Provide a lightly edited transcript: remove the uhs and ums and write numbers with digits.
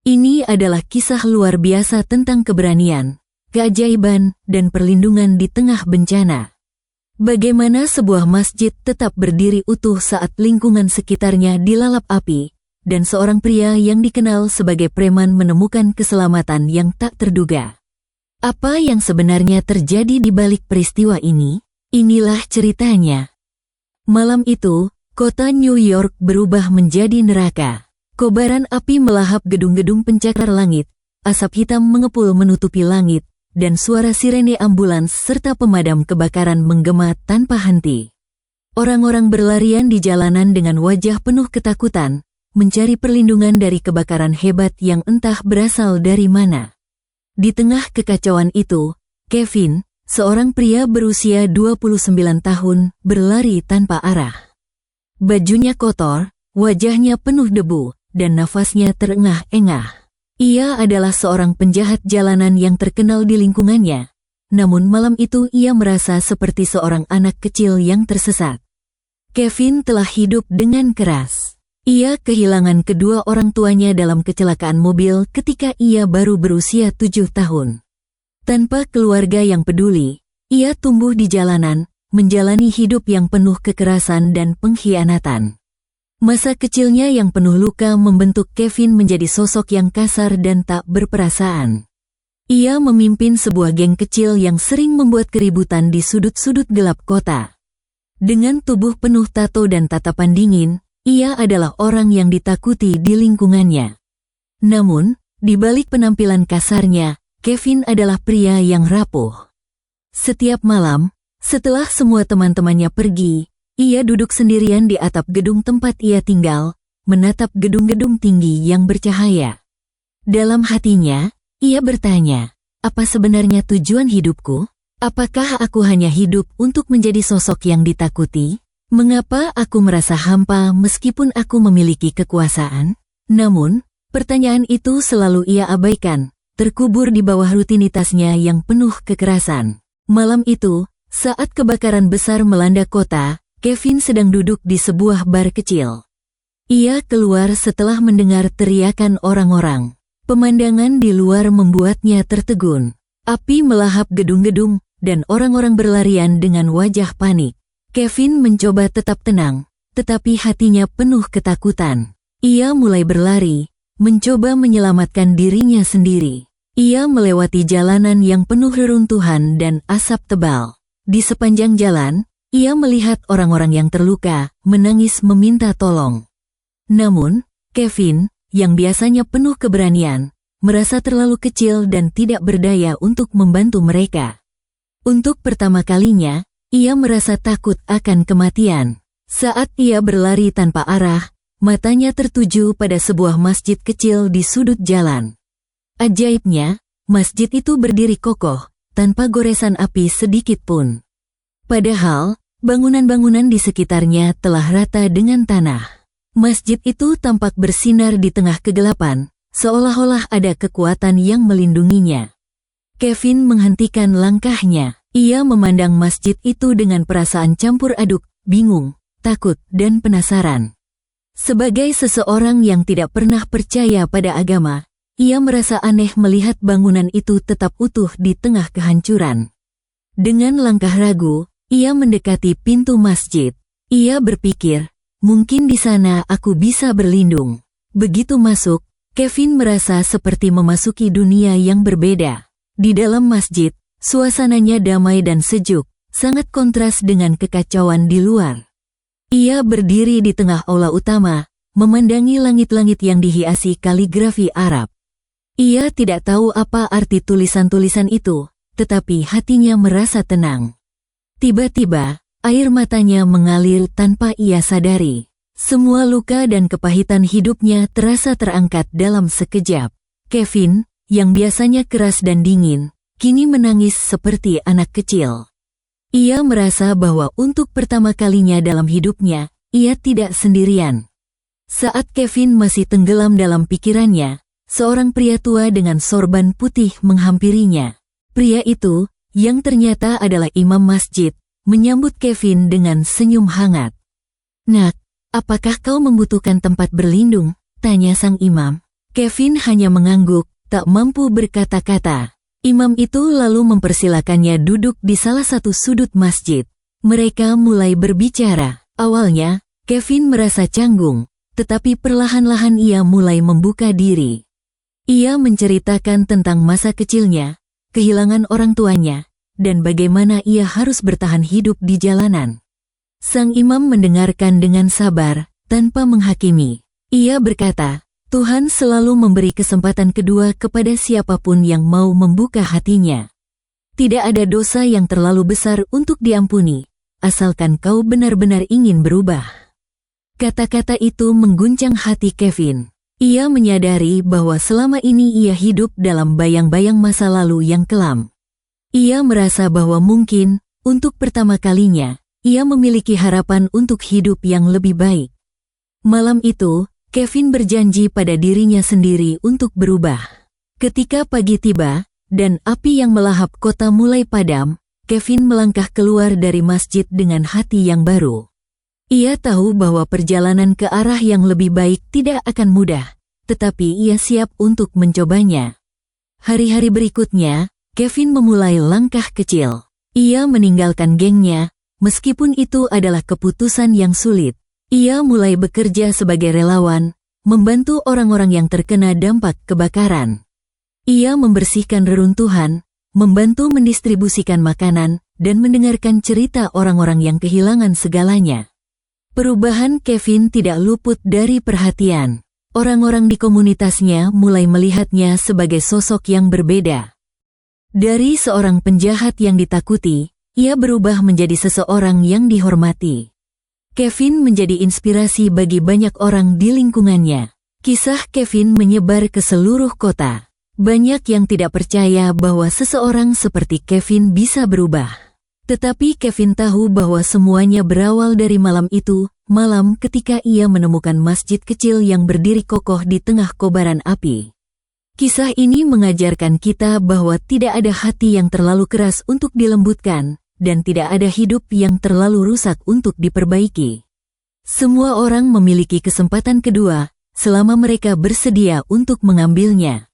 Ini adalah kisah luar biasa tentang keberanian, keajaiban, dan perlindungan di tengah bencana. Bagaimana sebuah masjid tetap berdiri utuh saat lingkungan sekitarnya dilalap api, dan seorang pria yang dikenal sebagai preman menemukan keselamatan yang tak terduga. Apa yang sebenarnya terjadi di balik peristiwa ini? Inilah ceritanya. Malam itu, kota New York berubah menjadi neraka. Kobaran api melahap gedung-gedung pencakar langit, asap hitam mengepul menutupi langit, dan suara sirene ambulans serta pemadam kebakaran menggema tanpa henti. Orang-orang berlarian di jalanan dengan wajah penuh ketakutan, mencari perlindungan dari kebakaran hebat yang entah berasal dari mana. Di tengah kekacauan itu, Kevin, seorang pria berusia 29 tahun, berlari tanpa arah. Bajunya kotor, wajahnya penuh debu, dan nafasnya terengah-engah. Ia adalah seorang penjahat jalanan yang terkenal di lingkungannya. Namun malam itu ia merasa seperti seorang anak kecil yang tersesat. Kevin telah hidup dengan keras. Ia kehilangan kedua orang tuanya dalam kecelakaan mobil ketika ia baru berusia 7 tahun. Tanpa keluarga yang peduli, ia tumbuh di jalanan, menjalani hidup yang penuh kekerasan dan pengkhianatan. Masa kecilnya yang penuh luka membentuk Kevin menjadi sosok yang kasar dan tak berperasaan. Ia memimpin sebuah geng kecil yang sering membuat keributan di sudut-sudut gelap kota. Dengan tubuh penuh tato dan tatapan dingin, ia adalah orang yang ditakuti di lingkungannya. Namun, di balik penampilan kasarnya, Kevin adalah pria yang rapuh. Setiap malam, setelah semua teman-temannya pergi, ia duduk sendirian di atap gedung tempat ia tinggal, menatap gedung-gedung tinggi yang bercahaya. Dalam hatinya, ia bertanya, apa sebenarnya tujuan hidupku? Apakah aku hanya hidup untuk menjadi sosok yang ditakuti? Mengapa aku merasa hampa meskipun aku memiliki kekuasaan? Namun, pertanyaan itu selalu ia abaikan, terkubur di bawah rutinitasnya yang penuh kekerasan. Malam itu, saat kebakaran besar melanda kota, Kevin sedang duduk di sebuah bar kecil. Ia keluar setelah mendengar teriakan orang-orang. Pemandangan di luar membuatnya tertegun. Api melahap gedung-gedung, dan orang-orang berlarian dengan wajah panik. Kevin mencoba tetap tenang, tetapi hatinya penuh ketakutan. Ia mulai berlari, mencoba menyelamatkan dirinya sendiri. Ia melewati jalanan yang penuh reruntuhan dan asap tebal. Di sepanjang jalan, ia melihat orang-orang yang terluka, menangis meminta tolong. Namun, Kevin, yang biasanya penuh keberanian, merasa terlalu kecil dan tidak berdaya untuk membantu mereka. Untuk pertama kalinya, ia merasa takut akan kematian. Saat ia berlari tanpa arah, matanya tertuju pada sebuah masjid kecil di sudut jalan. Ajaibnya, masjid itu berdiri kokoh, tanpa goresan api sedikit pun. Padahal, bangunan-bangunan di sekitarnya telah rata dengan tanah. Masjid itu tampak bersinar di tengah kegelapan, seolah-olah ada kekuatan yang melindunginya. Kevin menghentikan langkahnya. Ia memandang masjid itu dengan perasaan campur aduk, bingung, takut, dan penasaran. Sebagai seseorang yang tidak pernah percaya pada agama, ia merasa aneh melihat bangunan itu tetap utuh di tengah kehancuran. Dengan langkah ragu, ia mendekati pintu masjid. Ia berpikir, mungkin di sana aku bisa berlindung. Begitu masuk, Kevin merasa seperti memasuki dunia yang berbeda. Di dalam masjid, suasananya damai dan sejuk, sangat kontras dengan kekacauan di luar. Ia berdiri di tengah aula utama, memandangi langit-langit yang dihiasi kaligrafi Arab. Ia tidak tahu apa arti tulisan-tulisan itu, tetapi hatinya merasa tenang. Tiba-tiba, air matanya mengalir tanpa ia sadari. Semua luka dan kepahitan hidupnya terasa terangkat dalam sekejap. Kevin, yang biasanya keras dan dingin, kini menangis seperti anak kecil. Ia merasa bahwa untuk pertama kalinya dalam hidupnya, ia tidak sendirian. Saat Kevin masih tenggelam dalam pikirannya, seorang pria tua dengan sorban putih menghampirinya. Pria itu, yang ternyata adalah imam masjid, menyambut Kevin dengan senyum hangat. "Nak, apakah kau membutuhkan tempat berlindung?" tanya sang imam. Kevin hanya mengangguk, tak mampu berkata-kata. Imam itu lalu mempersilakannya duduk di salah satu sudut masjid. Mereka mulai berbicara. Awalnya, Kevin merasa canggung, tetapi perlahan-lahan ia mulai membuka diri. Ia menceritakan tentang masa kecilnya, kehilangan orang tuanya, dan bagaimana ia harus bertahan hidup di jalanan. Sang imam mendengarkan dengan sabar, tanpa menghakimi. Ia berkata, Tuhan selalu memberi kesempatan kedua kepada siapapun yang mau membuka hatinya. Tidak ada dosa yang terlalu besar untuk diampuni, asalkan kau benar-benar ingin berubah. Kata-kata itu mengguncang hati Kevin. Ia menyadari bahwa selama ini ia hidup dalam bayang-bayang masa lalu yang kelam. Ia merasa bahwa mungkin, untuk pertama kalinya, ia memiliki harapan untuk hidup yang lebih baik. Malam itu, Kevin berjanji pada dirinya sendiri untuk berubah. Ketika pagi tiba, dan api yang melahap kota mulai padam, Kevin melangkah keluar dari masjid dengan hati yang baru. Ia tahu bahwa perjalanan ke arah yang lebih baik tidak akan mudah, tetapi ia siap untuk mencobanya. Hari-hari berikutnya, Kevin memulai langkah kecil. Ia meninggalkan gengnya, meskipun itu adalah keputusan yang sulit. Ia mulai bekerja sebagai relawan, membantu orang-orang yang terkena dampak kebakaran. Ia membersihkan reruntuhan, membantu mendistribusikan makanan, dan mendengarkan cerita orang-orang yang kehilangan segalanya. Perubahan Kevin tidak luput dari perhatian. Orang-orang di komunitasnya mulai melihatnya sebagai sosok yang berbeda. Dari seorang penjahat yang ditakuti, ia berubah menjadi seseorang yang dihormati. Kevin menjadi inspirasi bagi banyak orang di lingkungannya. Kisah Kevin menyebar ke seluruh kota. Banyak yang tidak percaya bahwa seseorang seperti Kevin bisa berubah. Tetapi Kevin tahu bahwa semuanya berawal dari malam itu, malam ketika ia menemukan masjid kecil yang berdiri kokoh di tengah kobaran api. Kisah ini mengajarkan kita bahwa tidak ada hati yang terlalu keras untuk dilembutkan, dan tidak ada hidup yang terlalu rusak untuk diperbaiki. Semua orang memiliki kesempatan kedua, selama mereka bersedia untuk mengambilnya.